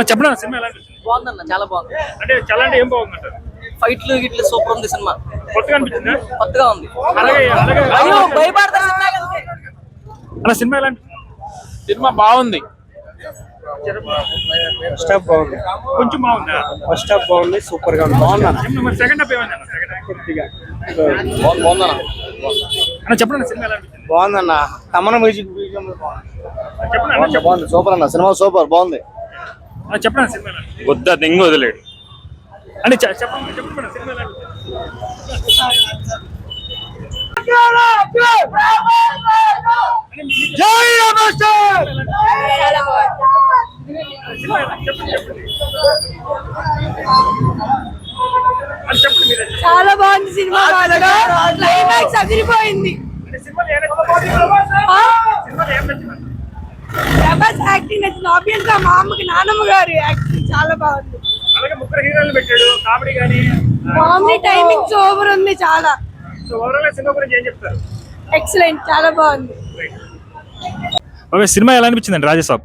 చెప్పండి సినిమా ఎలా బాగుందన్న, చాలా బాగుంది. అంటే చాలా అంటే ఏం బాగుందంటారు? ఫైట్లు గిట్లు సూపర్ ఉంది సినిమా. కొత్తగా అనిపించిందా? కొత్తగా ఉంది. సినిమా ఎలా సినిమా బాగుంది. ఫస్ట్ హాఫ్ బాగుంది, కొంచెం బాగుందా? ఫస్ట్ హాఫ్ బాగుంది, సూపర్ గా ఉంది. బాగుంది. సెకండ్ హాఫ్ ఏమన్నా కొద్దిగా చెప్పండి సినిమా ఎలా అనిపించింది? బాగుందన్న. తమన మ్యూజిక్ చెప్పండి బాగుంది, సూపర్ అన్న. సినిమా సూపర్ బాగుంది. చెప్పండి సినిమా ఎలా వద్దా దెంగ వదిలేడు అంటే చెప్పండి సినిమా ఎలా చాలా బాగుంది సినిమా. క్లైమాక్స్ అదిరిపోయింది. ప్రభాస్ యాక్టింగ్ నచ్చింది. ఆబ్వియస్ గా మా అమ్మకి నాన్నమ్మ గారి యాక్టింగ్ చాలా బాగుంది. అలాగే ముగ్గురు హీరోలు పెట్టాడు. కామెడీ కానీ కామెడీ టైమింగ్ ఓవర్ ఉంది చాలా. సో ఓవరాల్ సినిమా గురించి ఏం చెప్తారు? ఎక్సలెంట్, చాలా బాగుంది. ఓకే, సినిమా ఎలా అనిపించిందండి రాజసాబ్?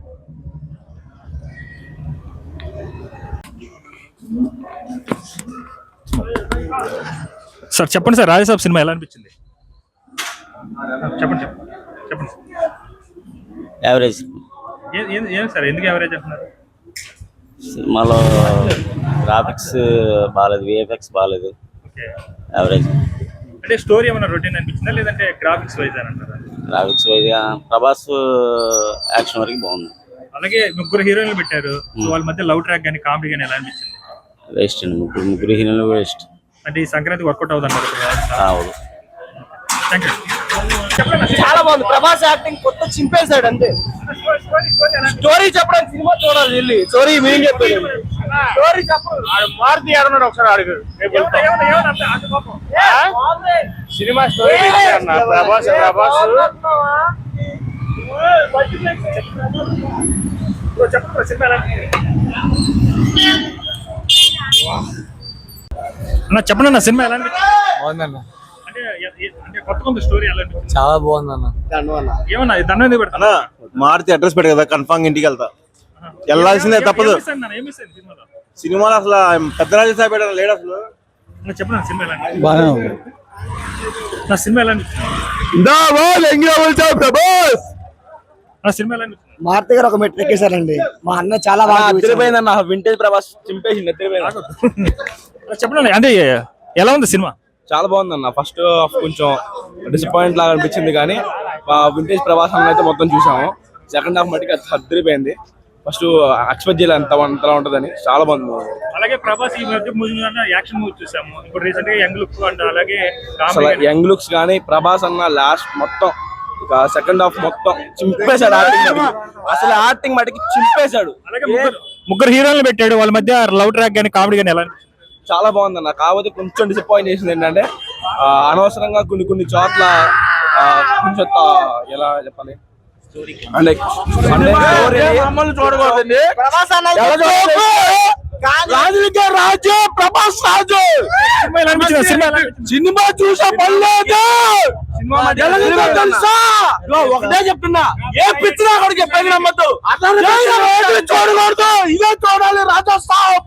సార్ చెప్పండి సార్, రాజసాబ్ సినిమా ఎలా అనిపించింది? చెప్పండి చెప్పండి. యావరేజ్. ఏం సార్, ఎందుకు యావరేజ్ అంటున్నారు? సినిమాలో గ్రాఫిక్స్ బాగాలేదు, విఎఫ్ఎక్స్ బాగాలేదు, యావరేజ్. అంటే స్టోరీ ఏమైనా రొటీన్ అనిపించిందా లేదంటే గ్రాఫిక్స్ వైజ్ అని అంటారా? గ్రాఫిక్స్ వైజ్గా ప్రభాస్ యాక్షన్ వరకు బాగుంది. అలాగే ముగ్గురు హీరోయిన్లు పెట్టారు. వాళ్ళ మధ్య లవ్ ట్రాక్ కానీ కామెడీ కానీ ఎలా అనిపించింది? వేస్ట్ అండి, ముగ్గురు హీరోలు వేస్ట్. అంటే ఈ సంక్రాంతి వర్కౌట్ అవుతుంది అన్నారు. అవును. చాలా బాగుంది. ప్రభాస్ యాక్టింగ్ కొత్త చింపేశాడు అంతే. స్టోరీ చెప్పడానికి సినిమా చూడాలి. వెళ్ళి స్టోరీ మీనింగ్ చెప్పాడు. స్టోరీ చెప్పాలి. మారుతి అన్నాడు ఒకసారి అడుగు. సినిమా స్టోరీ ప్రభాస్ చెప్పండి అన్న, సినిమా ఎలా అనిపించింది? బాగుందన్న, అంటే కొత్త స్టోరీ ఎలా అనిపించింది? చాలా బాగుందన్న. ఏమన్నా దండం ఎందుకు పెడతా? మారుతి అడ్రస్ పెట్టు కదా, కన్ఫామ్ ఇంటికి వెళ్తా. వెళ్ళాల్సిందే, తప్పదు. సినిమాలో అసలు పెద్ద రాజు సాహెబ్ లేడు అసలు. చెప్పండి సినిమా ఎలా అనిపించింది? బాగానే ఉంది. నా సినిమా ఎలా అనిపించింది? సినిమా ఎలా అనిపించింది? మారుతి గారు ఒక మెట్రిక్ ఎక్కేశారండి. మా అన్న చాలా బాగా అదిరిపోయిందన్న. వింటేజ్ ప్రభాస్ చింపేసింది. చెప్పండి అంటే ఎలా ఉంది సినిమా? చాలా బాగుందన్న. ఫస్ట్ హాఫ్ కొంచెం డిసప్పాయింట్ లాగా అనిపించింది, కానీ వింటేజ్ ప్రభాస్ అన్న అయితే మొత్తం చూసాము. సెకండ్ హాఫ్ మటుకు అది అదిరిపోయింది. ఫస్ట్ ఎక్స్పెక్ట్ చేయలేదు అంతలా ఉంటుందని. చాలా బాగుంది. అలాగే ప్రభాస్ ఈ మధ్య మూవీ యాక్షన్ మూవీ చూసాము. ఇప్పుడు రీసెంట్ గా యంగ్ లుక్ అంటే అలాగే యంగ్ లుక్స్ కానీ ప్రభాస్ అన్న లాస్ట్ మొత్తం ఇక సెకండ్ హాఫ్ మొత్తం చింపేశాడు. అసలు యాక్టింగ్ మటుకి చింపేశాడు. అలాగే ముగ్గురు హీరోలు పెట్టాడు. వాళ్ళ మధ్య లవ్ ట్రాక్ కానీ కామెడీ కానీ ఎలా అనిపించింది? చాలా బాగుందన్న. కాకపోతే కొంచెం డిసప్పాయింట్ చేసింది ఏంటంటే అనవసరంగా కొన్ని చోట్ల కొంచెం ఎలా చెప్పాలి అంటే చూడకూడదండి. రాజు ప్రభాస్ రాజు సినిమా చూసా పర్లేదు. తెలుసా ఒకటే చెప్తున్నా, ఏ పిచ్చినా కూడా చెప్పేది నమ్మద్దు. చూడకూడదు, ఇదే చూడాలి. Raja Saab.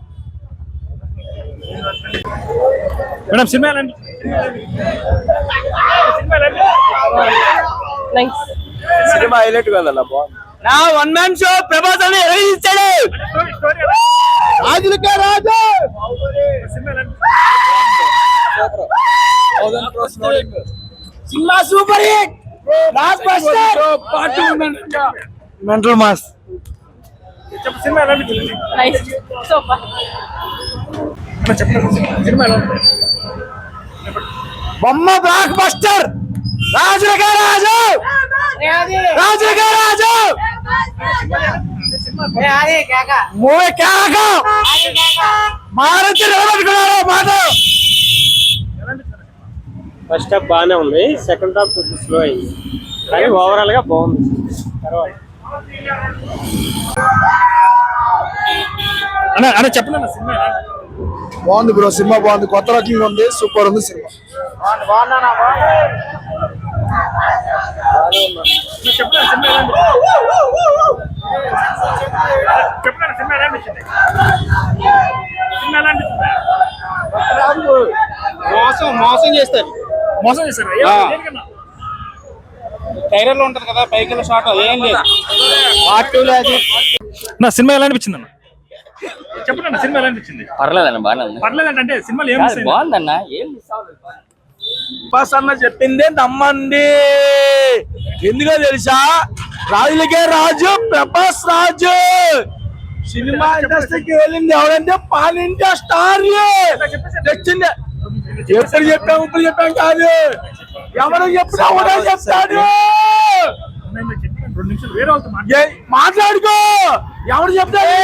Madam cinema cinema highlight కదన్న, బాగుంది. నా వన్ మ్యాన్ షో ప్రభాస్ అని ఇచ్చాడు. రాజులకే రాజు. Cinema super hit. Mental mass. Cinema ఎలా అనిపించింది? బొమ్మ బ్లాక్ బస్టర్. రాజులకే రాజు. రాజులకే రాజు. మూవీ కేక. మారుతి నిలబెట్టుకున్నారు మాట. ఫస్ట్ హాఫ్ బాగానే ఉంది, సెకండ్ హాఫ్ కొంచెం స్లో అయింది, కానీ ఓవరాల్ గా బాగుంది. తర్వాత అన్న అన్న చెప్పండి అన్న సినిమా ఎలా? బాగుంది బ్రో, సినిమా బాగుంది, కొత్త రకంగా ఉంది, సూపర్ ఉంది సినిమా. చెప్పండి సినిమా ఎలా ఉంది? చెప్పండి సినిమా ఎలా అనిపించింది? సినిమా ఎలా అనిపించింది? మోసం చేస్తారు. మోసం చేశారు దేనికన్నా? టైరల్ లో ఉంటది కదా పైకి షాట్ ఏం లేదు. నా సినిమా ఎలా అనిపించింది అన్న? చెప్పండి అన్న సినిమా ఎలా అనిపించింది? పర్లేదన్న బాగానే ఉంది పర్లేదంటే సినిమాలు ఏం మిస్ అయింది? బాగుందన్న ఏం ప్రభాస్ అన్న చెప్పిందే నమ్మండి. ఎందుకో తెలుసా, రాజులకే రాజు ప్రభాస్ రాజు. సినిమా ఇండస్ట్రీకి వెళ్ళింది ఎవరంటే పాన్ ఇండియా స్టార్. తెచ్చింది ఎప్పుడు చెప్పాం ఇప్పుడు చెప్పాం కాదు, ఎవరు చెప్పినా కూడా చెప్తాడు. 2 నిమిషాలు వేరే వాళ్ళతో మాట్లాడుకో, ఎవరు చెప్తాడు.